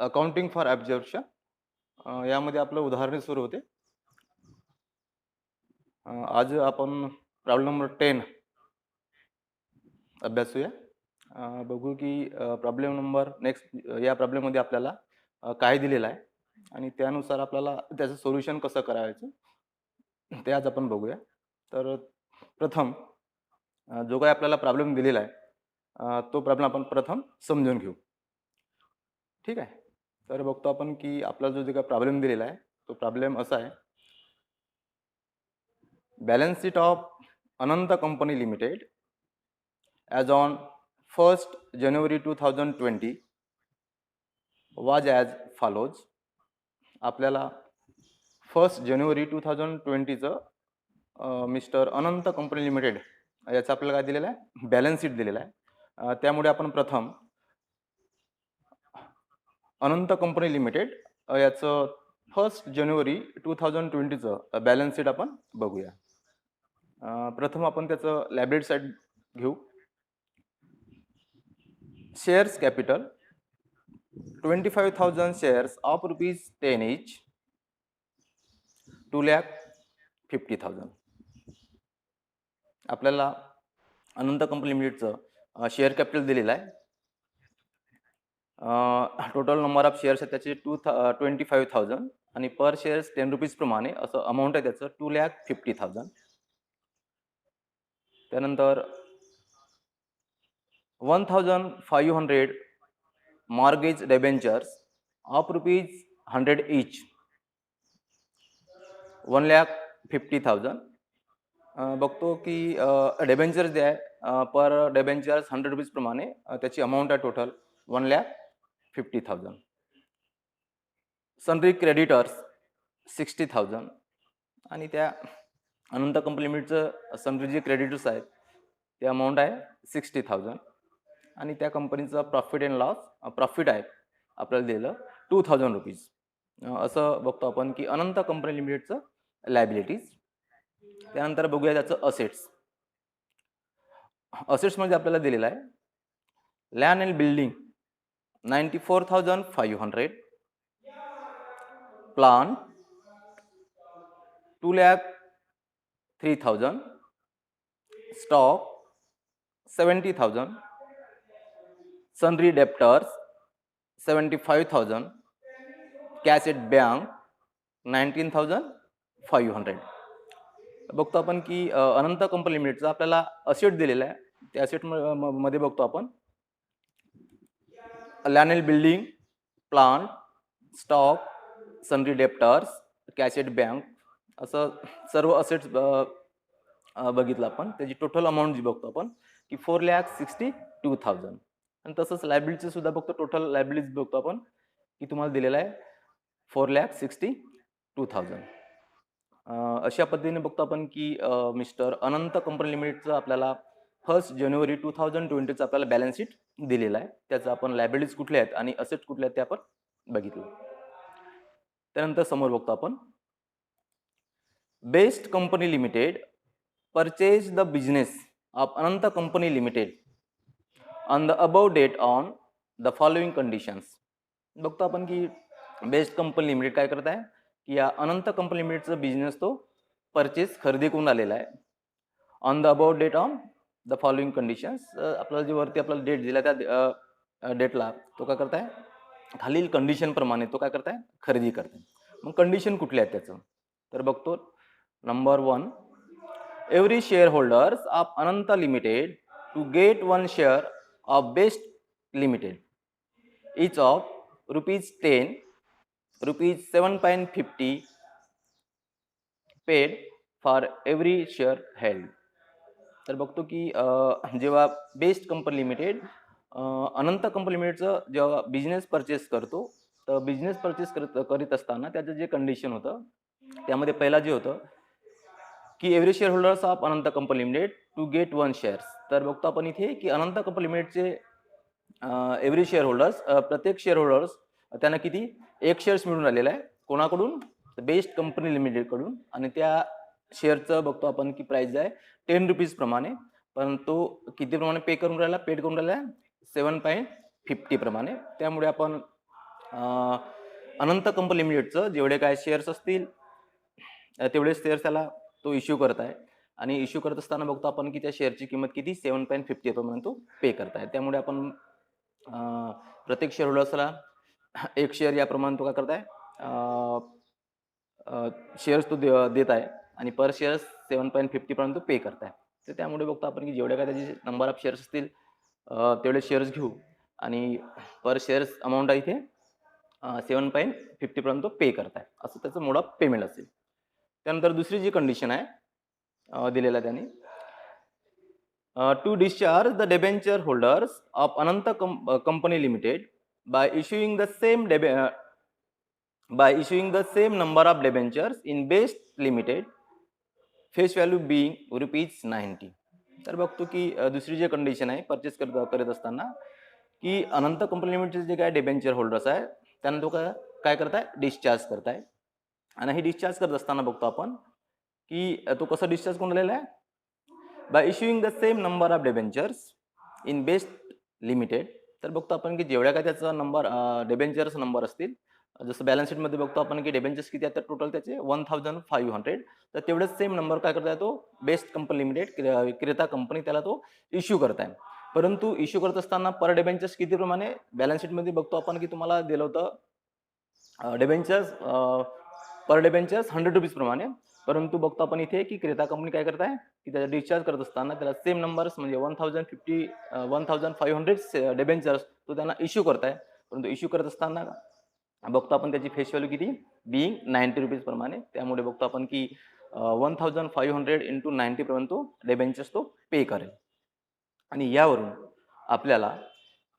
Accounting for absorption यामध्ये आपलं उदाहरणे सुरू होते. आज आपण प्रॉब्लेम नंबर 10 अभ्यासूया. बघू की प्रॉब्लेम नंबर नेक्स्ट या प्रॉब्लेममध्ये आपल्याला काय दिलेलं आहे आणि त्यानुसार आपल्याला त्याचं सोल्युशन कसं करायचं ते आज आपण बघूया. तर प्रथम जो काही आपल्याला प्रॉब्लेम दिलेला आहे तो प्रॉब्लेम आपण प्रथम समजून घेऊ. ठीक आहे. तर बघतो आपण की आपला जो काही प्रॉब्लेम दिलेला आहे तो प्रॉब्लेम असा आहे. Balance sheet of Anant company limited as on 1st January 2020 was as follows. आपल्याला 1st January 2020चं मिस्टर अनंत कंपनी लिमिटेड याचं आपल्याला काय दिलेलं आहे, बॅलन्स शीट दिलेलं आहे. त्यामुळे आपण प्रथम अनंत कंपनी लिमिटेड याचं 1st January 2020चं बॅलन्स शीट आपण बघूया. प्रथम आपण त्याचं लायबिलिटी साईड घेऊ. Shares capital 25,000 shares of ₹10 each, 2,50,000. आपल्याला अनंत कंपनी लिमिटेडचं शेअर कॅपिटल दिलेलं आहे. टोटल नंबर ऑफ शेअर्स आहेत त्याचे 25,000 आणि पर शेअर्स ₹10 प्रमाणे असं अमाऊंट आहे त्याचं 2,50,000. त्यानंतर 1,500 मॉर्गेज डेबेंचर्स ऑफ ₹100 each, 1,50,000. बघतो की डेबेंचर्स जे आहे पर डेबेंचर्स ₹100 प्रमाणे त्याची अमाऊंट आहे टोटल 1,50,000. सनरी क्रेडिटर्स 60,000 आणि त्या अनंत कंपनी लिमिटेडचं सनरी जे क्रेडिटर्स आहेत ते अमाऊंट आहे 60,000 आणि त्या कंपनीचा प्रॉफिट अँड लॉस प्रॉफिट आहे आपल्याला दिलेलं ₹2,000. असं बघतो आपण की अनंत कंपनी लिमिटेडचं लायबिलिटीज. त्यानंतर बघूया त्याचं असेट्स. असेट्समध्ये आपल्याला दिलेलं आहे land and building 94,500, plant 2,03,000, stock 70,000, sundry debtors 75,000, cash at bank 19,500. बघतो आपण की अनंत कंपनी लिमिटेडचं आपल्याला असेट दिलेलं आहे. त्या असेट मध्ये बघतो आपण land and building, plant, stock, sundry debtors, cash at bank असं सर्व असेट्स बघितलं आपण. त्याची टोटल अमाऊंट जी बघतो आपण की 4,62,000. आणि तसंच लायबिलिटी सुद्धा बघतो. टोटल लायबिलिटीज बघतो आपण की तुम्हाला दिलेला आहे 4,62,000. अशा पद्धतीने बघतो आपण की मिस्टर अनंत कंपनी लिमिटेडचं आपल्याला 1st January 2020चं आपल्याला बॅलन्स शीट दिलेलं आहे. त्याचं आपण लायबिलिटीज कुठल्या आहेत आणि असेट्स कुठले आहेत ते आपण बघितलं. त्यानंतर समोर बघतो आपण best company limited purchase the business of Anant company limited on the above date on the following conditions. बघतो आपण की बेस्ट कंपनी लिमिटेड काय करत आहे की या अनंत कंपनी लिमिटेडचं बिझनेस तो परचेस खरेदी करून आलेला आहे on the above date on the following conditions. आपल्याला जे वरती आपल्याला डेट दिला त्या डेटला तो काय करताय खालील कंडिशन प्रमाणे तो काय करताय खरेदी करताय. मग कंडिशन कुठली आहेत त्याचं तर बघतो. Number 1, every share holders of Anant limited to get 1 share of best limited each of ₹10, ₹7.50 paid for every share held. तर बघतो की जेव्हा बेस्ट कंपनी लिमिटेड अनंत कंपनी लिमिटेडचं जेव्हा बिझनेस परचेस करतो तर बिझनेस परचेस करीत असताना त्याचं जे कंडिशन होतं त्यामध्ये पहिला जे होतं की every share holders of Anant company limited to get 1 shares. तर बघतो आपण इथे की अनंत कंपनी लिमिटेडचे एव्हरी शेअर होल्डर्स प्रत्येक शेअर होल्डर्स त्यांना किती 1 शेअर्स मिळून राहिलेला आहे कोणाकडून बेस्ट कंपनी लिमिटेड कडून. आणि त्या शेअरचं बघतो आपण की प्राइस आहे ₹10 प्रमाणे. पण तो किती प्रमाणे पेड करून राहिला 7.50 प्रमाणे. त्यामुळे आपण अनंत कंपनी लिमिटेडचं जेवढे काय शेअर्स असतील तेवढे शेअर्स त्याला तो इश्यू करत आहे आणि इश्यू करत असताना बघतो आपण की त्या शेअरची किंमत किती 7.50 येतो म्हणून तो पे करताय. त्यामुळे आपण प्रत्येक शेअर होल्डर्सला एक शेअर याप्रमाणे तो काय करताय शेअर्स तो देत आहे आणि पर शेअर 7.50 पर्यंत पे करताय. तर त्यामुळे बघतो आपण की जेवढ्या काय त्याचे नंबर ऑफ शेअर्स असतील तेवढे शेअर्स घेऊ आणि पर शेअर्स अमाऊंट आहे इथे 7.50 पर्यंत पे करताय, असं त्याचं मोड ऑफ पेमेंट असेल. त्यानंतर दुसरी जी कंडिशन आहे दिलेला त्याने to discharge the debenture holders of Anant company limited by issuing the same number of debentures in base limited face value being ₹90. तर बघतो की दुसरी जी कंडिशन आहे परचेस करत असताना की अनंत कंपनी लिमिटेडचे जे काय डेबेंचर होल्डर्स आहे त्यांना तो काय करताय डिस्चार्ज करताय आणि हे डिस्चार्ज करत असताना बघतो आपण की तो कसं डिस्चार्ज करून राहिलेला आहे by issuing the same number of debentures in best limited. तर बघतो आपण की जेवढ्या काय त्याचा नंबर डेबेंचर्स नंबर असतील जसं बॅलन्स शीटमध्ये बघतो आपण की डेबेंचर्स किती आहेत टोटल त्याचे 1500. तर तेवढेच सेम नंबर काय करताय तो बेस्ट कंपनी लिमिटेड क्रेता कंपनी त्याला तो इश्यू करताय. परंतु इश्यू करत असताना पर डेबेंचर्स किती प्रमाणे बॅलन्स शीटमध्ये बघतो आपण की तुम्हाला दिलं होतं डेबेंचर्स पर डेबेंचर्स ₹100 प्रमाणे. परंतु बघतो आपण इथे की क्रेता कंपनी काय करताय की त्याचा डिस्चार्ज करत असताना त्याला सेम नंबर्स म्हणजे 1500 डेबेंचर्स तो त्यांना इश्यू करताय. परंतु इश्यू करत असताना बघतो आपण त्याची फेस व्हॅल्यू किती बिंग ₹90 प्रमाणे. त्यामुळे बघतो आपण की 1500 इंटू 90 पर्यंत डेबेंचर्स तो पे करेल. आणि यावरून आपल्याला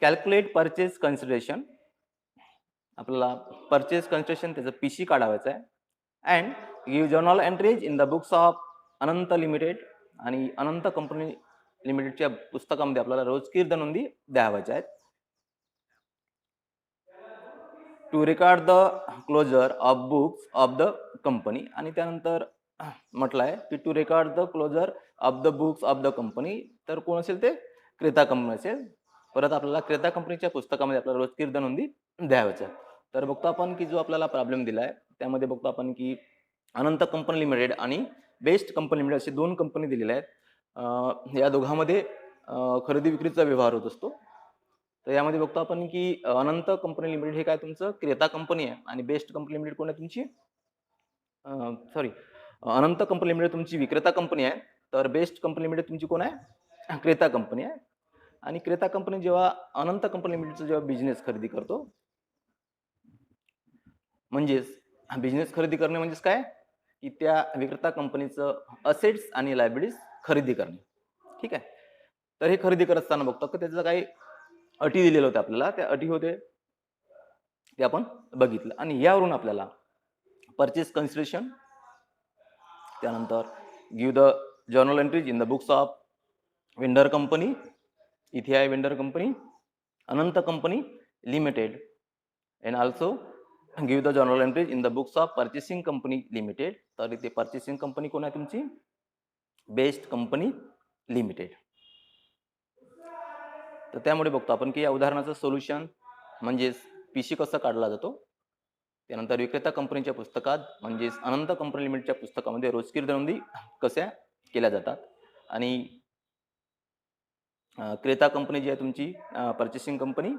कॅल्क्युलेट परचेस कन्सिडरेशन आपल्याला परचेस कन्सिडरेशन त्याचं पीसी काढावायचं आहे and give journal entries in the books of Anant limited आणि अनंत कंपनी लिमिटेडच्या पुस्तकामध्ये आपल्याला रोजकीर नोंदी द्यावायच्या आहेत. To record the closure of books of the company आणि त्यानंतर म्हटलं आहे की to record the closure of the books of the company. तर कोण असेल ते क्रेता कंपनी असेल. परत आपल्याला क्रेता कंपनीच्या पुस्तकामध्ये आपल्याला रोजकीर नोंदी द्यावायच्या. तर बघतो आपण की जो आपल्याला प्रॉब्लेम दिला आहे त्यामध्ये बघतो आपण की अनंत कंपनी लिमिटेड आणि बेस्ट कंपनी लिमिटेड असे दोन कंपनी दिलेल्या आहेत. या दोघांमध्ये खरेदी विक्रीचा व्यवहार होत असतो. तर यामध्ये बघतो आपण की अनंत कंपनी लिमिटेड हे काय तुमचं क्रेता कंपनी आहे आणि बेस्ट कंपनी लिमिटेड कोण आहे तुमची अनंत कंपनी लिमिटेड तुमची विक्रेता कंपनी आहे. तर बेस्ट कंपनी लिमिटेड तुमची कोण आहे क्रेता कंपनी आहे. आणि क्रेता कंपनी जेव्हा अनंत कंपनी लिमिटेडचा जेव्हा बिझनेस खरेदी करतो म्हणजेच बिझनेस खरेदी करणे म्हणजेच काय की त्या विक्रेता कंपनीचं असेट्स आणि लायबिलिटीज खरेदी करणे. ठीक आहे. तर हे खरेदी करत असताना बघतो की त्याचं काही अटी दिलेल्या होत्या आपल्याला. त्या अटी होते ते आपण बघितलं आणि यावरून आपल्याला परचेस कन्सिडरेशन त्यानंतर give the journal entries in the books of vendor company इथे आहे vendor company Anant company limited and also give the journal entries in the books of purchasing company limited. तर इथे परचेसिंग कंपनी कोण आहे तुमची best company limited. तर त्यामुळे बघतो आपण की या उदाहरणाचं सोल्युशन म्हणजेच पीसी कसा काढला जातो. त्यानंतर विक्रेता कंपनीच्या पुस्तकात म्हणजेच अनंत कंपनी लिमिटेडच्या पुस्तकामध्ये रोजकीर नोंदी कशा केल्या जातात आणि क्रेता कंपनी जी आहे तुमची परचेसिंग कंपनी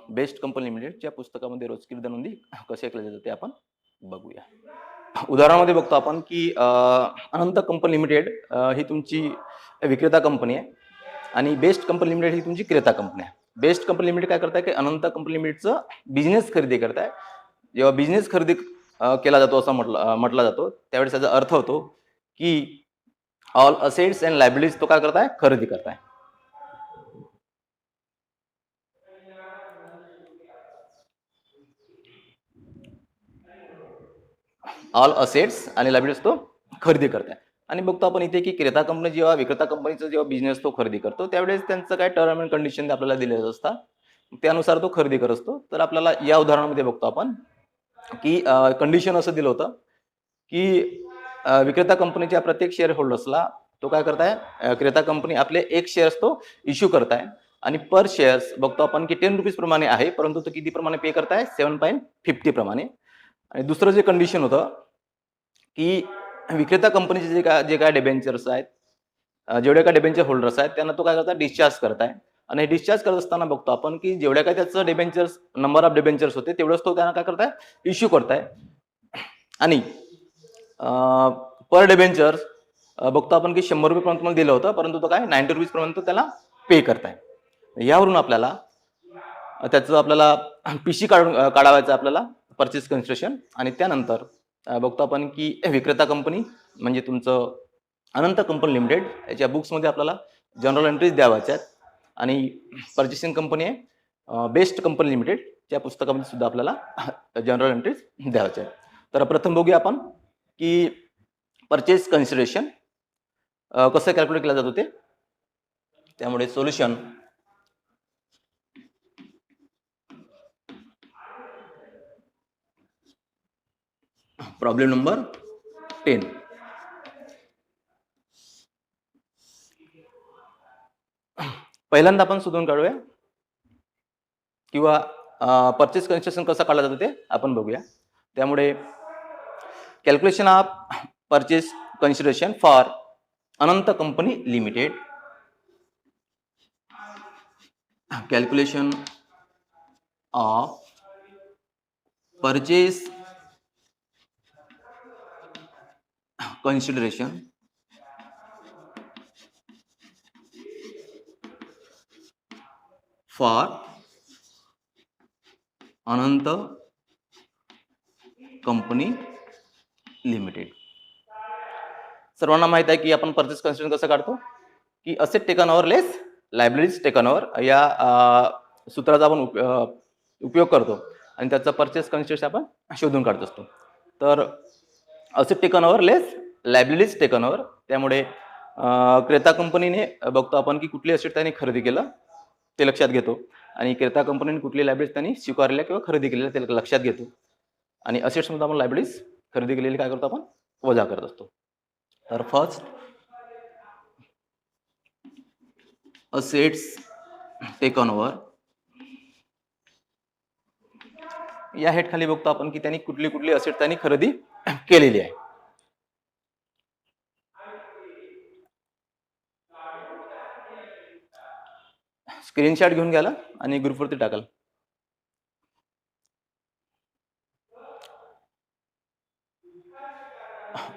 बेस्ट कंपनी लिमिटेडच्या पुस्तकामध्ये रोजकीर नोंदी कशा केल्या जातात ते आपण बघूया. उदाहरणामध्ये बघतो आपण की अनंत कंपनी लिमिटेड ही तुमची विक्रेता कंपनी आहे आणि बेस्ट कंपनी लिमिटेड ही तुमची क्रेता कंपनी आहे. बेस्ट कंपनी लिमिटेड काय करताय की अनंत कंपनी लिमिटेडचं बिझनेस खरेदी करताय. जेव्हा बिझनेस खरेदी केला जातो असं म्हटला जातो त्यावेळेस त्याचा अर्थ होतो की ऑल असेट्स अँड लायबिलिटीज तो काय करताय खरेदी करताय. ऑल असेट्स आणि लायबिलिटीज तो खरेदी करताय. आणि बघतो आपण इथे की क्रेता कंपनी जेव्हा विक्रेता कंपनीचा जेव्हा बिझनेस तो खरेदी करतो त्यावेळेस त्यांचं काय टर्म अँड कंडिशन आपल्याला दिलेलं असतात त्यानुसार तो खरेदी करत असतो. तर आपल्याला या उदाहरणामध्ये बघतो आपण की कंडिशन असं दिलं होतं की विक्रेता कंपनीच्या प्रत्येक शेअर होल्डर्सला तो काय करताय क्रेता कंपनी आपले एक शेअर्स तो इश्यू करताय आणि पर शेअर्स बघतो आपण की 10 रुपीज प्रमाणे आहे, परंतु तो किती प्रमाणे पे करताय 7.50 प्रमाणे. आणि दुसरं जे कंडिशन होतं की विक्रेता कंपनीचे जे काय डिबेंचर्स आहेत, जेवढे काय डिबेंचर होल्डर्स आहेत त्यांना तो काय करता डिस्चार्ज करताय. आणि डिस्चार्ज करत असताना बघतो आपण की जेवढ्या काय त्याचं डिबेंचर्स नंबर ऑफ डिबेंचर्स होते तेवढंच तो त्यांना काय करताय इश्यू करताय. आणि पर डिबेंचर्स बघतो आपण की 100 रुपये पर्यंत तुम्हाला दिलं होतं, परंतु तो काय 90 रुपीज पर्यंत त्याला पे करताय. यावरून आपल्याला त्याचं आपल्याला पीसी काढावायचं आपल्याला परचेस कन्सिडरेशन. आणि त्यानंतर बघतो आपण की विक्रेता कंपनी म्हणजे तुमचं अनंत कंपनी लिमिटेड याच्या बुक्समध्ये आपल्याला जनरल एंट्रीज द्यावायच्या आहेत. आणि पर्चेसिंग कंपनी आहे बेस्ट कंपनी लिमिटेड, त्या पुस्तकामध्ये सुद्धा आपल्याला जनरल एंट्रीज द्यावायच्या आहेत. तर प्रथम बघूया आपण की परचेस कन्सिडरेशन कसं कॅल्क्युलेट केलं जातं ते. त्यामुळे सोल्युशन प्रॉब्लेम नंबर 10. पहिल्यांदा आपण शोधून काढूया किंवा परचेस कन्सिडरेशन कसं काढलं जातं ते आपण बघूया. त्यामुळे calculation of purchase consideration for Anant company limited. Calculation of purchase consideration for Anant company limited. सर्वांना माहित आहे की आपण परचेस कन्सिडरेशन कसं काढतो की asset taken over less liabilities taken over या सूत्राचा आपण उपयोग करतो आणि त्याचा परचेस कन्सिडरेशन आपण शोधून काढत असतो. तर asset taken over less liabilities taken over. त्यामुळे क्रेता कंपनीने बघतो आपण की कुठली असेट त्यांनी खरेदी केलं ते लक्षात घेतो आणि क्रेता कंपनीने कुठली लायबिलिटीज त्यांनी स्वीकारल्या किंवा खरेदी केलेल्या ते लक्षात घेतो. आणि असेट्समध्ये आपण लायबिलिटीज खरेदी केलेली काय करतो आपण वजा करत असतो. तर फर्स्ट असेट्स टेकन ओव्हर या हेड खाली बघतो आपण की त्यांनी कुठली असेट त्यांनी खरेदी केलेली आहे. स्क्रीनशॉट घेऊन घ्याला आणि ग्रुपवरती टाकाल.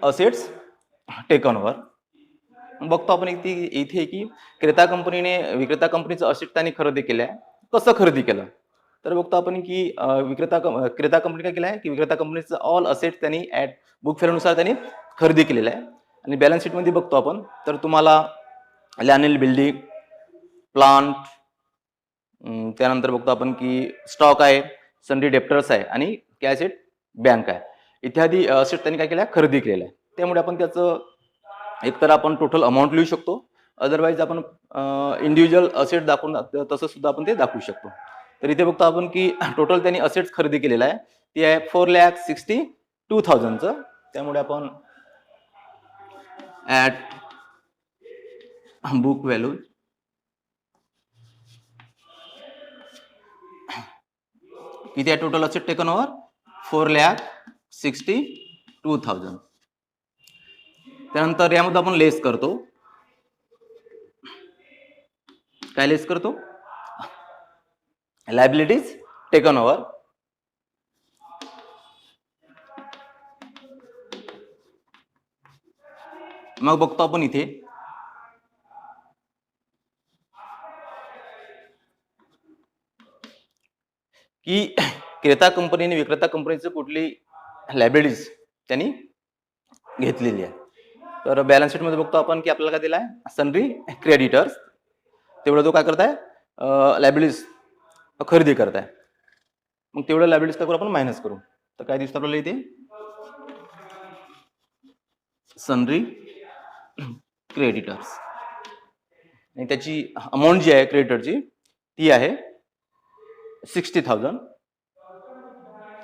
असेट्स टेकन ओव्हर बघतो आपण इथे की क्रेता कंपनीने विक्रेता कंपनीचं असेट त्यांनी खरेदी केलंय. कसं खरेदी केलं तर बघतो आपण की क्रेता कंपनी काय केलं आहे की विक्रेता कंपनीचं ऑल असेट त्यांनी ऍट बुक व्हॅल्यूनुसार त्यांनी खरेदी केलेलं आहे. आणि बॅलन्स शीटमध्ये बघतो आपण तर तुम्हाला लँड बिल्डिंग प्लांट, त्यानंतर बघतो आपण की स्टॉक आहे, सन्ड्री डेप्टर्स आहे आणि कॅश एट बँक आहे इत्यादी असेट त्यांनी काय केलं खरेदी केलेलं आहे. त्यामुळे आपण त्याचं एकतर आपण टोटल अमाऊंट लिहू शकतो, अदरवाईज आपण इंडिव्हिज्युअल असेट दाखवून तसं सुद्धा आपण ते दाखवू शकतो. तर इथे बघतो आपण की टोटल त्यांनी असेट्स खरेदी केलेला आहे ती आहे 4,62,000चं. त्यामुळे आपण ऍट बुक व्हॅल्यू किती आहे टोटल असेट टेकन ओव्हर 4,62,000. त्यानंतर यामध्ये आपण लेस करतो. काय लेस करतो लायबिलिटीज टेकन ओव्हर. मग बघतो आपण इथे की क्रेता कंपनीने विक्रेता कंपनीचं कुठली लायबिलिटीज त्यांनी घेतलेली आहे. तर बॅलन्स शीट मध्ये बघतो आपण की आपल्याला काय दिलाय सन्ड्री क्रेडिटर्स, तेवढं तो काय करताय लायबिलिटीज खरेदी करताय. मग तेवढं लायबिलिटीज काय करू आपण मायनस करू. तर काय दिसतं आपल्याला इथे सन्ड्री क्रेडिटर्स आणि त्याची अमाऊंट जी आहे क्रेडिटरची ती आहे 60,000.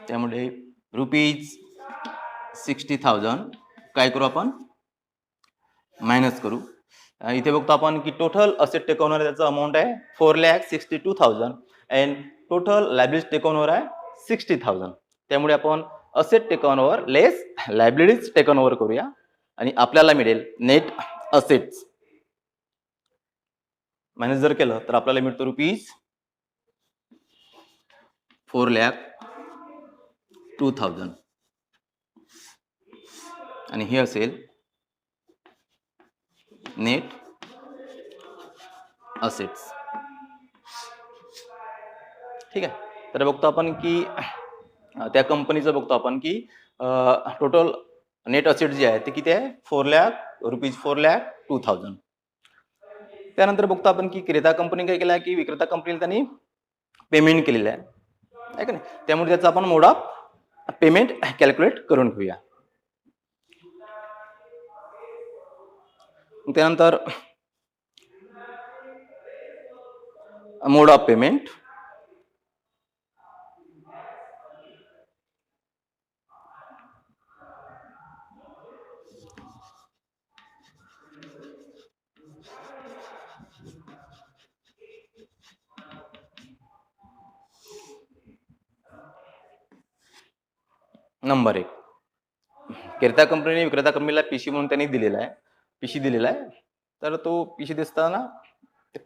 त्यामुळे ₹60,000 काय करू आपण मायनस करू. इथे बघतो आपण की टोटल असेट टेक ओव्हर त्याचा अमाऊंट आहे 4,62,000 and total liabilities take over आहे 60,000. त्यामुळे आपण asset take over less liabilities take over करूया आणि आपल्याला मिळेल नेट असेट्स मायनस जर केलं तर आपल्याला मिळतो रुपीज 4,02,000 आणि हे असेल नेट असेट्स. ठीक आहे. तर बघतो आपण की त्या कंपनीचं बघतो आपण की टोटल नेट असेट जे आहे ते किती आहे 4,02,000. त्यानंतर बघतो आपण की क्रेता कंपनी काय केलं आहे की विक्रेता कंपनीला त्यांनी पेमेंट केलेलं आहे का नाही. त्यामुळे त्याचा आपण मोड ऑफ पेमेंट कॅल्क्युलेट करून घेऊया. त्यानंतर मोड ऑफ पेमेंट नंबर 1 क्रेता कंपनीने विक्रेता कंपनीला पीसी म्हणून त्यांनी दिलेला आहे पीसी दिलेला आहे. तर तो पीसी दिसताना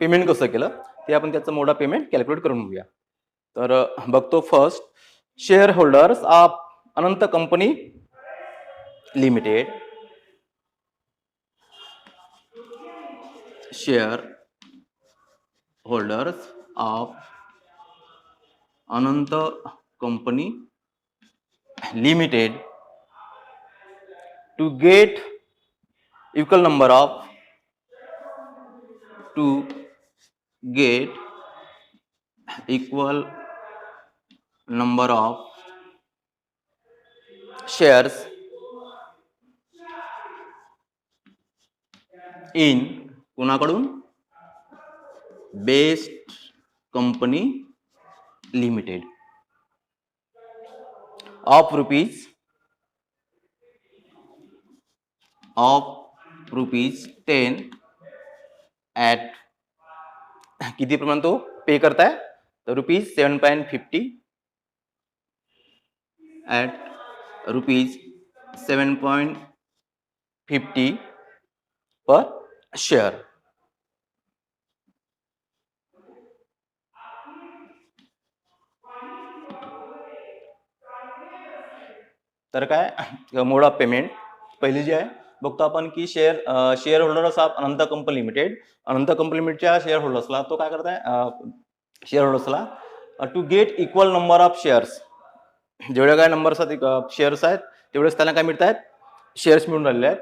पेमेंट कसं केलं ते आपण त्याचं मोड ऑफ पेमेंट कॅल्क्युलेट करून घेऊया. तर बघतो first share holders of Anant company limited share holders of Anant company limited to get equal number of shares in कोणाकडून best company limited of rupees 10 at किती प्रमाण तो पे करताय तर rupees 7.50 at rupees 7.50 per share. तर काय मोड ऑफ पेमेंट पहिली जी आहे बघतो आपण की share holders of Anant company लिमिटेडच्या शेअर होल्डर्सला तो काय करताय शेअर होल्डर्सला to get equal number of shares जेवढे काय नंबर शेअर्स आहेत तेवढेच त्यांना काय मिळत आहेत शेअर्स मिळून राहिलेले आहेत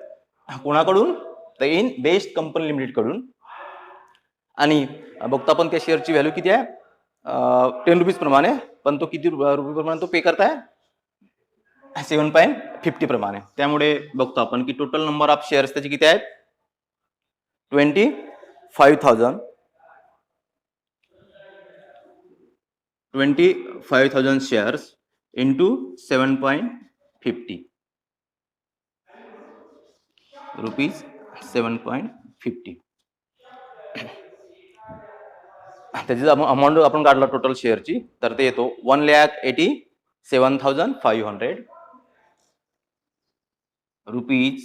कोणाकडून तर इन बेस्ट कंपनी लिमिटेड कडून. आणि बघतो आपण त्या शेअरची व्हॅल्यू किती आहे 10 रुपीज प्रमाणे पण तो किती रुपये प्रमाणे तो पे करताय 7.50 प्रमाणे. त्यामुळे बघतो आपण की टोटल नंबर ऑफ शेअर्स त्याचे किती आहेत 25,000 शेअर्स इंटू 7.50 रुपीज 7.50 त्याची अमाऊंट आपण काढला टोटल शेअरची तर ते येतो 1,87,500 रुपीज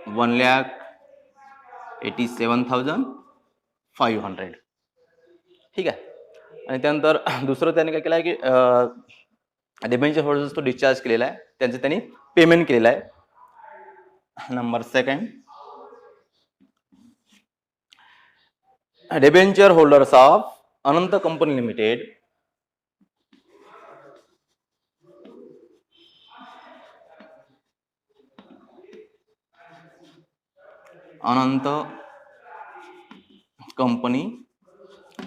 1,87,500. ठीक आहे. आणि त्यानंतर दुसरं त्याने काय केलं आहे की डिबेंचर होल्डर्स तो डिस्चार्ज केलेला आहे त्यांचं त्यांनी पेमेंट केलेलं आहे. Number second debenture holders of Anant company limited Anant company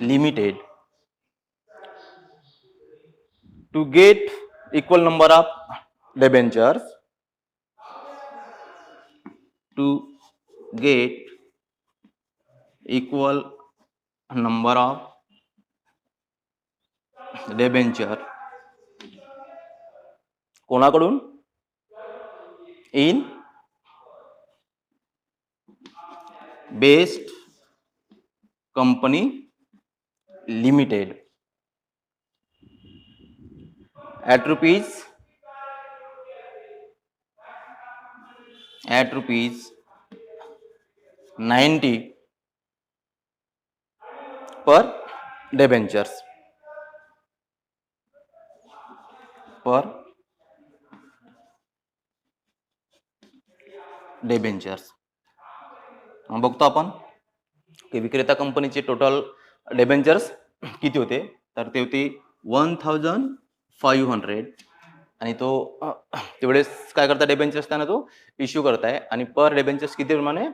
limited to get equal number of debentures to get equal number of debenture कोणाकडून in best company limited at rupees 90 per debentures per debentures. मग बघतो आपण की विक्रेता कंपनीचे total debentures किती होते, तर ते होते 1500 आणि तो तेवढेच काय करता डेबेंचर्स त्यांना तो इश्यू करताय आणि पर डेबेंचर्स किती प्रमाणे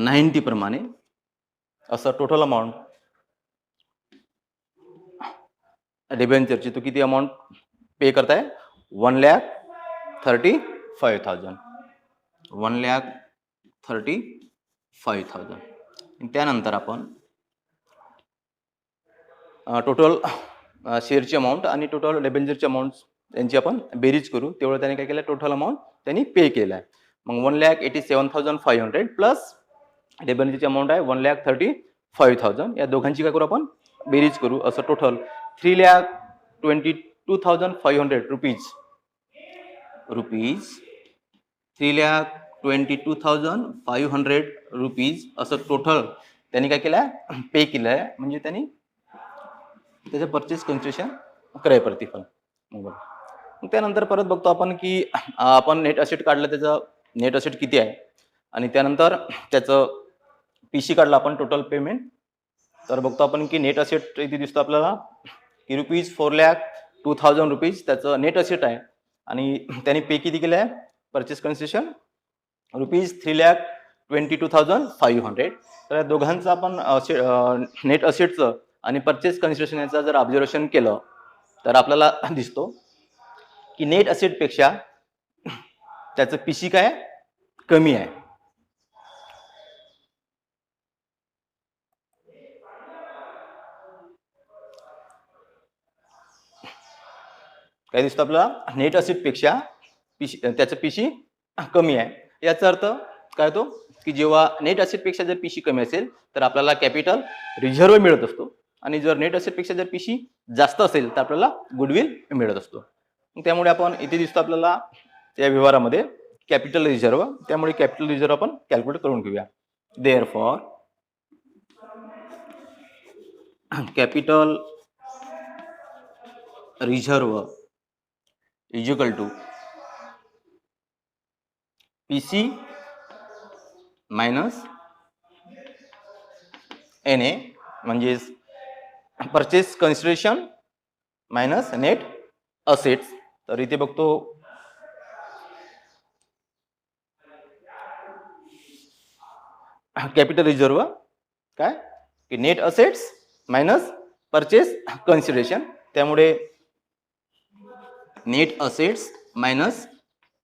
₹90 प्रमाणे असं टोटल अमाऊंट डेबेंचरची तो किती अमाऊंट पे करताय 1,35,000 1,35,000. त्यानंतर आपण टोटल शेअरची अमाऊंट आणि टोटल डेबेंचरची अमाऊंट यांची आपण बेरीज करू. तेवढं त्याने काय केलं, टोटल अमाऊंट त्यांनी पे केलं आहे. मग 1,87,500 प्लस डेबेंचरची अमाऊंट आहे 1,35,000. या दोघांची काय करू आपण बेरीज करू. असं टोटल 3,22,500 रुपीज 3,22,500 रुपीज असं टोटल त्यांनी काय केलं पे केलं आहे. म्हणजे त्यांनी त्याचं परचेस कन्सेशन क्रय प्रतिफल. मग त्यानंतर परत बघतो आपण की आपण नेट असेट काढलं, त्याचं नेट असेट किती आहे आणि त्यानंतर त्याचं पीसी काढलं आपण टोटल पेमेंट. तर बघतो आपण की नेट असेट इथे दिसतो आपल्याला की ₹4,02,000 रुपीज त्याचं नेट असेट आहे आणि त्यांनी पे किती केलं आहे परचेस कन्सेशन ₹3,22,500. तर या दोघांचं आपण नेट असेटचं आणि परचेस कन्सेशन याचं जर ऑब्झर्वेशन केलं तर आपल्याला दिसतो की नेट असेटपेक्षा त्याचं पीसी काय कमी आहे. काय दिसतं आपल्याला नेट असेटपेक्षा त्याचं पीसी कमी आहे. याचा अर्थ काय तो की जेव्हा नेट असेटपेक्षा जर पीसी कमी असेल तर आपल्याला कॅपिटल रिझर्व्ह मिळत असतो आणि जर नेट असेटपेक्षा जर पीसी जास्त असेल तर आपल्याला गुडविल मिळत असतो. त्यामुळे आपण इथे दिसतो आपल्याला या व्यवहारामध्ये कॅपिटल रिझर्व्ह. त्यामुळे कॅपिटल रिझर्व्ह आपण कॅल्क्युलेट करून घेऊया. Therefore capital reserve is equal to PC minus NA म्हणजे purchase consideration minus net assets. तर इथे बघतो कॅपिटल रिझर्व्ह काय की net assets minus purchase consideration. त्यामुळे नेट असेट्स मायनस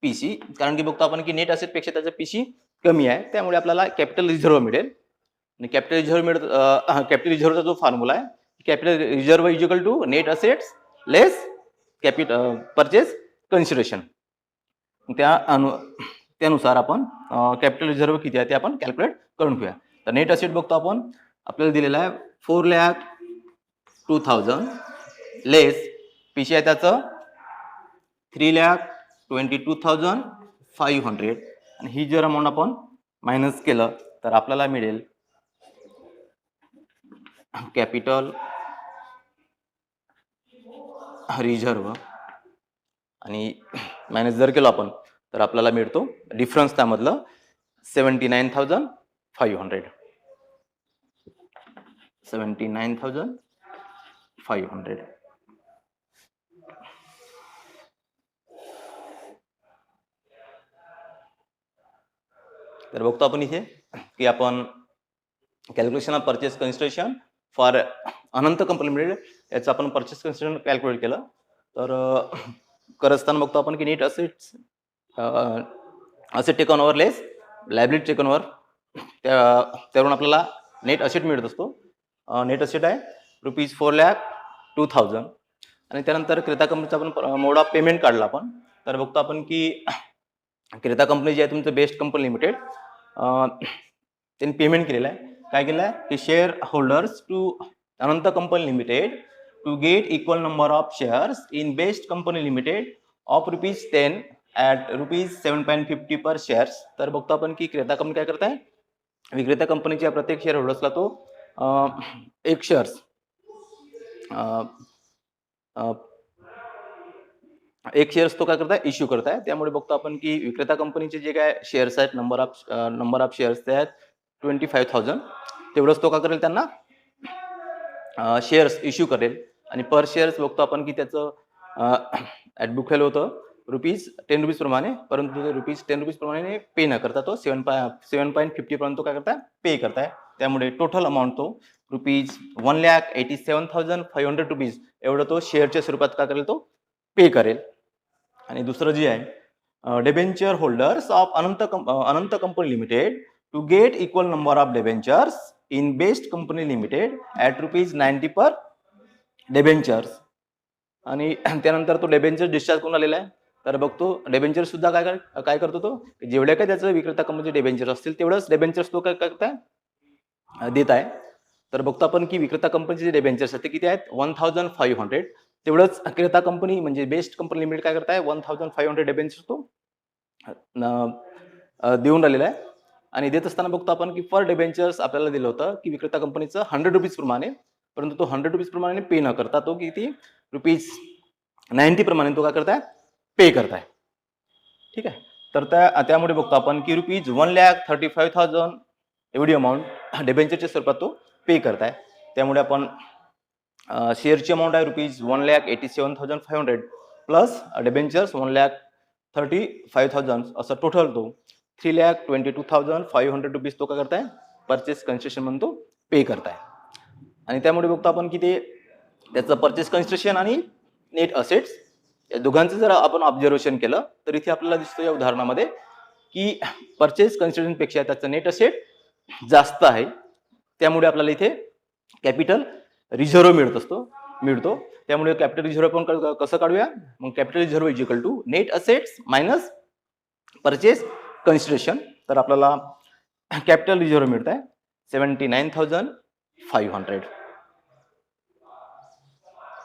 पीसी, कारण की बघतो आपण की नेट असेट पेक्षा त्याचं पीसी कमी आहे. त्यामुळे आपल्याला कॅपिटल रिझर्व्ह मिळेल आणि कॅपिटल रिझर्व्हचा जो फॉर्म्युला आहे capital reserve is equal to net assets less capital purchase consideration. त्यानुसार आपण कॅपिटल रिझर्व्ह किती आहे ते आपण कॅल्क्युलेट करून घेऊया. तर नेट असेट बघतो आपण आपल्याला दिलेला आहे 4,02,000 लेस पीसी आहे त्याचं 3,22,500 आणि ही जर अमाऊंट आपण मायनस केलं तर आपल्याला मिळेल कॅपिटल रिझर्व्ह आणि मायनस जर केलं आपण तर आपल्याला मिळतो डिफरन्स त्यामधलं 79,500 79,500. तर बघतो आपण इथे की आपण calculation of purchase consideration for Anant company limited याचं आपण परचेस कन्सिडरेशन कॅल्क्युलेट केलं. तर करत असताना बघतो आपण की net assets asset taken over less liability taken over त्यावरून आपल्याला नेट असेट मिळत असतो. नेट असेट आहे ₹4,02,000 आणि त्यानंतर क्रेता कंपनीचा आपण मोड ऑफ पेमेंट काढला आपण. तर बघतो आपण की क्रेता कंपनी जी आहे तुमचं बेस्ट कंपनी लिमिटेड त्यांनी पेमेंट केलेलं आहे. काय केलं आहे की share holders to Anant company limited to get equal number of shares in best company limited of ₹10 at ₹7.50 per shares. तर बघतो आपण की क्रेता कंपनी काय करत आहे, विक्रेता कंपनीच्या प्रत्येक शेअर होल्डर्सला तो एक शेअर्स एक शेअर्स तो काय करताय, इश्यू करताय. त्यामुळे बघतो आपण की विक्रेता कंपनीचे जे काय शेअर्स आहेत, नंबर ऑफ शेअर्स ते आहेत 25,000. तेवढंच तो काय करेल, त्यांना शेअर्स इश्यू करेल. आणि पर शेअर्स बघतो आपण की त्याचं ॲट बुक व्हॅल्यू होतं ₹10 प्रमाणे, परंतु ते ₹10 प्रमाणे पे न करता तो 7.50 पर्यंत काय करताय, पे करताय. त्यामुळे टोटल अमाऊंट तो ₹1,87,500 एवढं तो शेअरच्या स्वरूपात काय करेल, तो पे करेल. आणि दुसरं जे आहे, debenture holders of Anant company limited to get equal number of debentures in best company limited at ₹90 per debentures. आणि त्यानंतर तो डेबेंचर डिस्चार्ज करून आलेला आहे. तर बघतो डेबेंचर सुद्धा काय करतो, तो जेवढ्या काय त्याचं विक्रेता कंपनीचे डेबेंचर असतील तेवढंच डेबेंचर्स तो काय करताय, देत आहे. तर बघतो आपण की विक्रेता कंपनीचे जे डेबेंचर्स आहेत ते किती आहेत, 1,500. तेवढंच क्रेता कंपनी म्हणजे बेस्ट कंपनी लिमिटेड काय करताय, 1,500 डेबेंचर्स तो देऊन राहिलेला आहे. आणि देत असताना बघतो आपण की पर डेबेंचर्स आपल्याला दिलं होतं की विक्रेता कंपनीचं ₹100 प्रमाणे, परंतु तो ₹100 प्रमाणे पे न करता तो किती ₹90 प्रमाणे तो काय करताय, पे करताय. ठीक आहे. तर त्यामुळे बघतो आपण की ₹1,35,000 एवढी अमाऊंट डेबेंचरच्या स्वरूपात तो पे करताय. त्यामुळे आपण शेअरची अमाऊंट आहे ₹1,87,500 प्लस डेबेंचर्स ₹1,35,000 असं टोटल तो ₹3,22,500 तो काय करताय, परचेस कन्सेशन म्हणून तो पे करताय. आणि त्यामुळे बघतो आपण की ते त्याचं परचेस कन्स्ट्रक्शन आणि नेट असेट्स या दोघांचं जर आपण ऑब्झर्वेशन केलं तर इथे आपल्याला दिसतो या उदाहरणामध्ये की परचेस कन्स्ट्रक्शन पेक्षा त्याचं नेट असेट जास्त आहे. त्यामुळे आपल्याला इथे कॅपिटल रिझर्व्ह मिळतो. त्यामुळे कॅपिटल रिझर्व्ह आपण कसं काढूया, मग capital reserve is equal to net assets minus purchase consideration. तर आपल्याला कॅपिटल रिझर्व्ह मिळत आहे 79,500.